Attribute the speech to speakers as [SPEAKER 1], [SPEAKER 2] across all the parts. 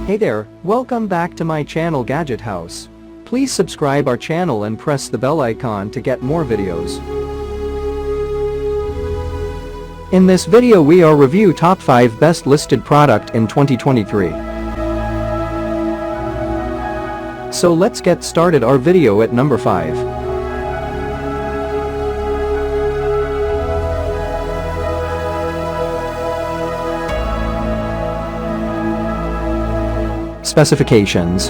[SPEAKER 1] Hey there, welcome back to my channel Gadget House. Please subscribe our channel and press the bell icon to get more videos. In this video we are review top 5 best listed product in 2023. So let's get started our video at number 5. Specifications.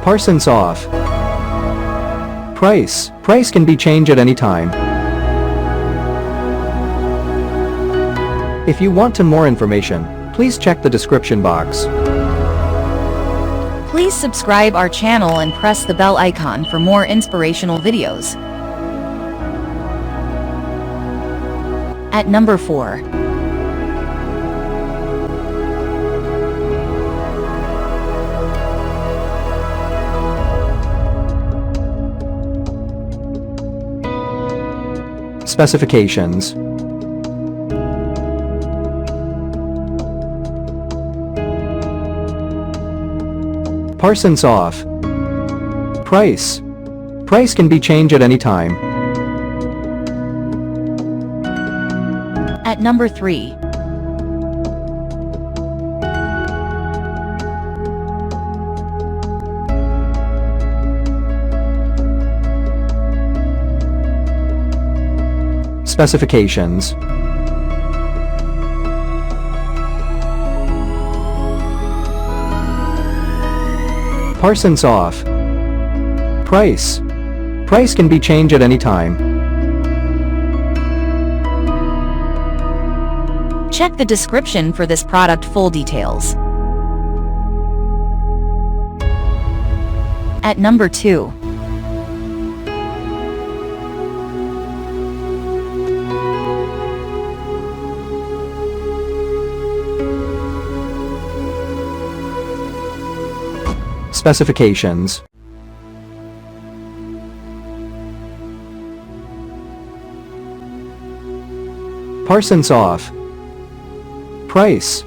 [SPEAKER 1] Parsons off. Price can be changed at any time. If you want to more information, please check the description box.
[SPEAKER 2] Please subscribe our channel and press the bell icon for more inspirational videos. At number 4.
[SPEAKER 1] Specifications. Parsons off. Price can be changed at any time.
[SPEAKER 2] At number 3.
[SPEAKER 1] Specifications. Parsons off. Price can be changed at any time.
[SPEAKER 2] Check the description for this product full details. At number 2.
[SPEAKER 1] Specifications. Parsons off. Price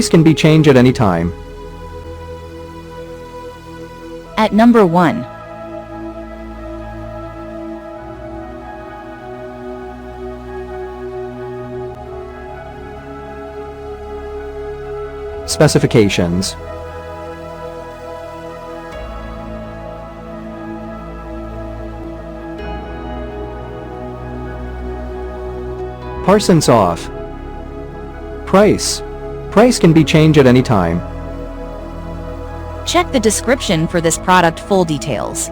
[SPEAKER 1] can be changed at any time.
[SPEAKER 2] At number 1.
[SPEAKER 1] Specifications. Parsons off. Price can be changed at any time.
[SPEAKER 2] Check the description for this product full details.